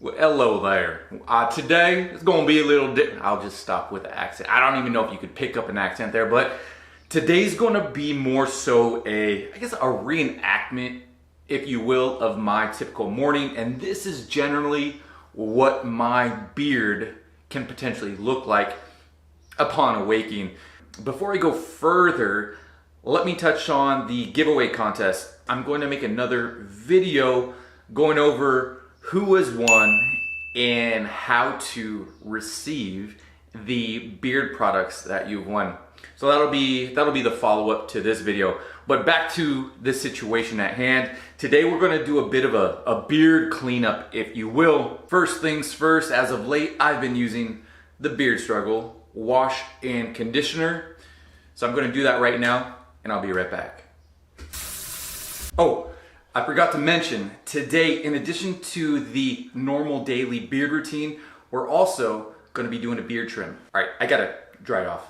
Well, hello there. Today it's going to be a little different. I'll just stop with the accent. I don't even know if you could pick up an accent there, but today's going to be more so I guess a reenactment, if you will, of my typical morning. And this is generally what my beard can potentially look like upon awaking. Before I go further, let me touch on the giveaway contest. I'm going to make another video going over who has won and how to receive the beard products that you've won. So that'll be the follow-up to this video. But back to the situation at hand. Today we're going to do a bit of a beard cleanup, if you will. First things first, as of late, I've been using the Beard Struggle wash and conditioner. So I'm going to do that right now, and I'll be right back. Oh, I forgot to mention, today, in addition to the normal daily beard routine, we're also going to be doing a beard trim. All right, I gotta dry it off.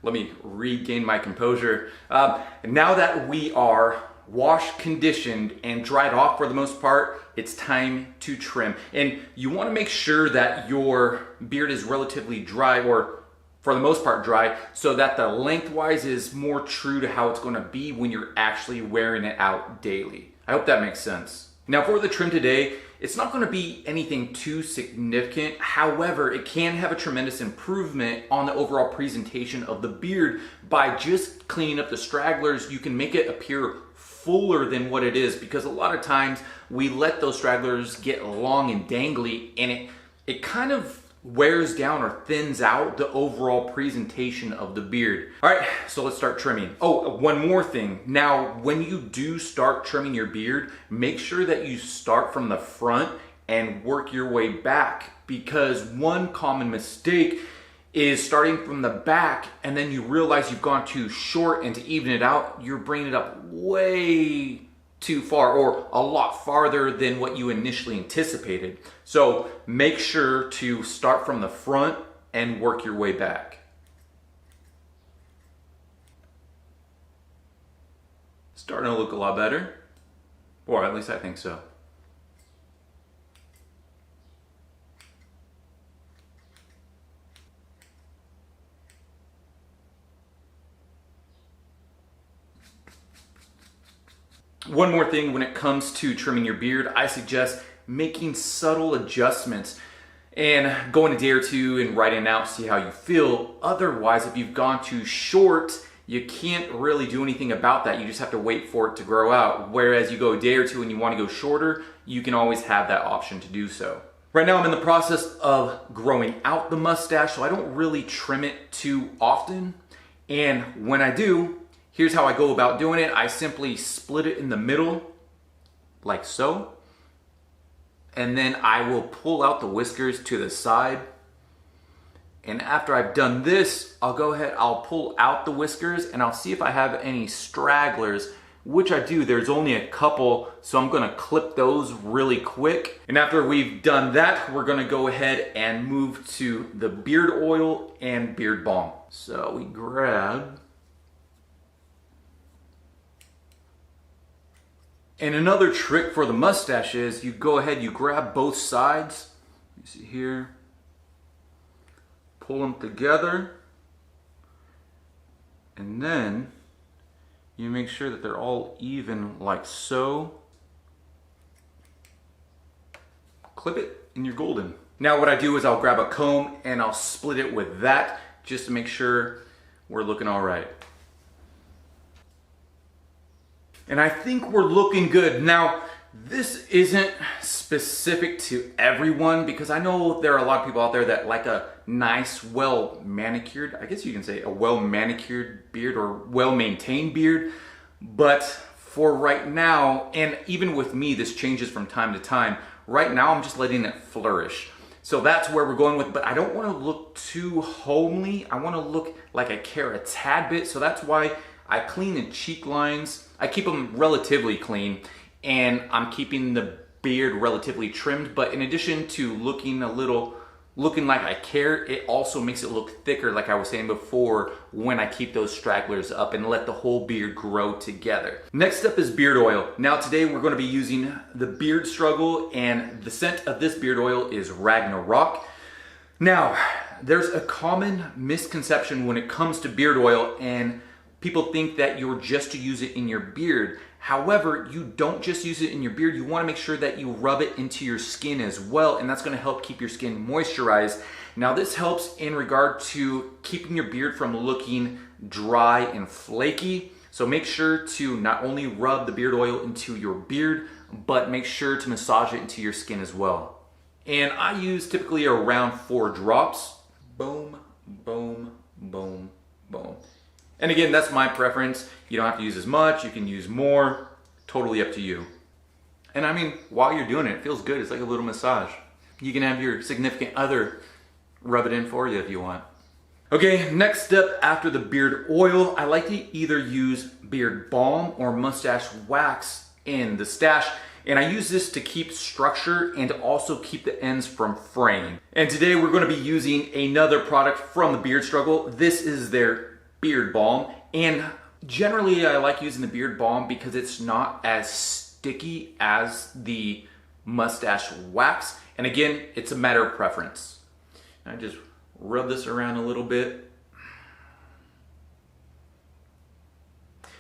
Let me regain my composure. Now that we are washed, conditioned, and dried off for the most part, it's time to trim. And you want to make sure that your beard is relatively dry, or for the most part dry, so that the lengthwise is more true to how it's going to be when you're actually wearing it out daily. I hope that makes sense. Now for the trim today, it's not going to be anything too significant. However, it can have a tremendous improvement on the overall presentation of the beard by just cleaning up the stragglers. You can make it appear fuller than what it is, because a lot of times we let those stragglers get long and dangly, and it kind of wears down or thins out the overall presentation of the beard. All right, so let's start trimming. Oh, one more thing. Now, when you do start trimming your beard, make sure that you start from the front and work your way back, because one common mistake is starting from the back and then you realize you've gone too short, and to even it out, you're bringing it up way too far, or a lot farther than what you initially anticipated. So make sure to start from the front and work your way back. Starting to look a lot better, or at least I think so. One more thing when it comes to trimming your beard, I suggest making subtle adjustments and going a day or two and writing it out, see how you feel. Otherwise, if you've gone too short, you can't really do anything about that. You just have to wait for it to grow out. Whereas you go a day or two and you want to go shorter, you can always have that option to do so. Right now I'm in the process of growing out the mustache, so I don't really trim it too often. And when I do, here's how I go about doing it. I simply split it in the middle, like so. And then I will pull out the whiskers to the side. And after I've done this, I'll go ahead, I'll pull out the whiskers and I'll see if I have any stragglers, which I do. There's only a couple, so I'm gonna clip those really quick. And after we've done that, we're gonna go ahead and move to the beard oil and beard balm. So we grab. And another trick for the mustache is you go ahead, you grab both sides. You see here, pull them together, and then you make sure that they're all even, like so. Clip it and you're golden. Now what I do is I'll grab a comb and I'll split it with that just to make sure we're looking all right. And I think we're looking good. Now, this isn't specific to everyone, because I know there are a lot of people out there that like a nice, well-manicured, I guess you can say a well-manicured beard or well-maintained beard. But for right now, and even with me, this changes from time to time. Right now, I'm just letting it flourish. So that's where we're going with, but I don't want to look too homely. I want to look like I care a tad bit. So that's why I clean the cheek lines. I keep them relatively clean, and I'm keeping the beard relatively trimmed. But in addition to looking a little looking like I care, it also makes it look thicker, like I was saying before, when I keep those stragglers up and let the whole beard grow together. Next up is beard oil. Now today we're going to be using the Beard Struggle, and the scent of this beard oil is Ragnarok. Now, there's a common misconception when it comes to beard oil, and people think that you're just to use it in your beard. However, you don't just use it in your beard. You want to make sure that you rub it into your skin as well, and that's going to help keep your skin moisturized. Now, this helps in regard to keeping your beard from looking dry and flaky. So make sure to not only rub the beard oil into your beard, but make sure to massage it into your skin as well. And I use typically around 4 drops. Boom, boom, boom, boom. And again, that's my preference. You don't have to use as much, you can use more, totally up to you. And I mean, while you're doing it, it feels good. It's like a little massage. You can have your significant other rub it in for you if you want. Okay, next step after the beard oil, I like to either use beard balm or mustache wax in the stash. And I use this to keep structure and also keep the ends from fraying. And today we're going to be using another product from the Beard Struggle. This is their beard balm, and generally I like using the beard balm because it's not as sticky as the mustache wax, and again, it's a matter of preference. I just rub this around a little bit,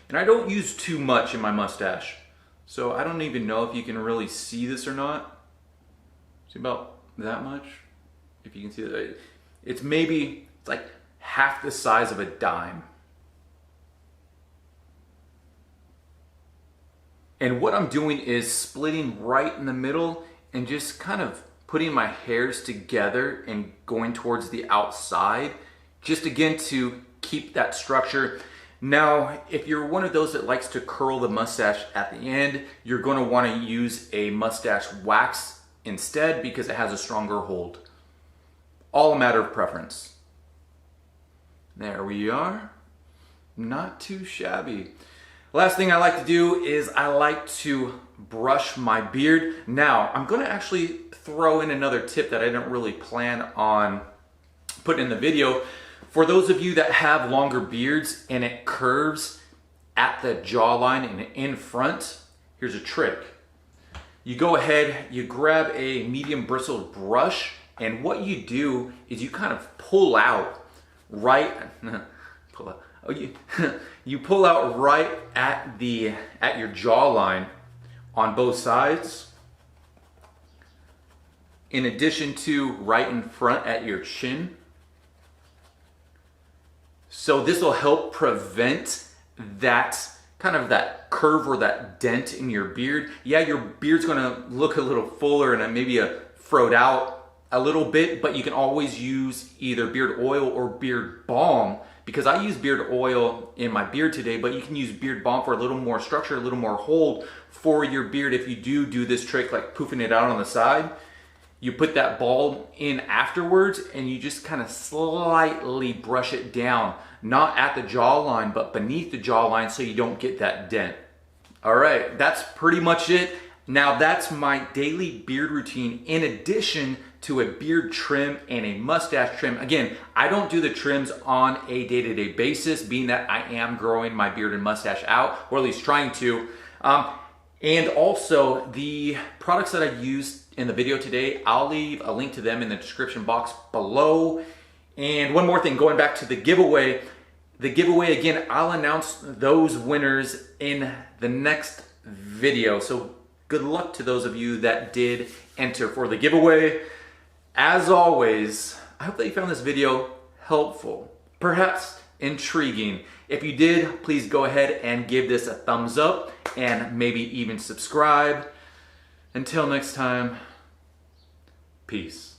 and I don't use too much in my mustache, so I don't even know if you can really see this or not. See, about that much, if you can see that. It's like half the size of a dime. And what I'm doing is splitting right in the middle and just kind of putting my hairs together and going towards the outside, just again to keep that structure. Now, if you're one of those that likes to curl the mustache at the end, you're going to want to use a mustache wax instead because it has a stronger hold. All a matter of preference. There we are. Not too shabby. Last thing I like to do is I like to brush my beard. Now, I'm going to actually throw in another tip that I didn't really plan on putting in the video. For those of you that have longer beards and it curves at the jawline and in front, here's a trick. You go ahead, you grab a medium bristled brush, and what you do is you kind of pull out you pull out right at your jawline on both sides, in addition to right in front at your chin. So this will help prevent that kind of that curve or that dent in your beard. Yeah, your beard's gonna look a little fuller and maybe froed out a little bit, but you can always use either beard oil or beard balm, because I use beard oil in my beard today, but you can use beard balm for a little more structure, a little more hold for your beard. If you do this trick, like poofing it out on the side, you put that balm in afterwards and you just kind of slightly brush it down, not at the jawline, but beneath the jawline so you don't get that dent. All right, that's pretty much it. Now that's my daily beard routine in addition to a beard trim and a mustache trim. Again, I don't do the trims on a day-to-day basis, being that I am growing my beard and mustache out, or at least trying to. And also the products that I used in the video today, I'll leave a link to them in the description box below. And one more thing, going back to the giveaway. The giveaway, again, I'll announce those winners in the next video. So good luck to those of you that did enter for the giveaway. As always, I hope that you found this video helpful, perhaps intriguing. If you did, please go ahead and give this a thumbs up and maybe even subscribe. Until next time, peace.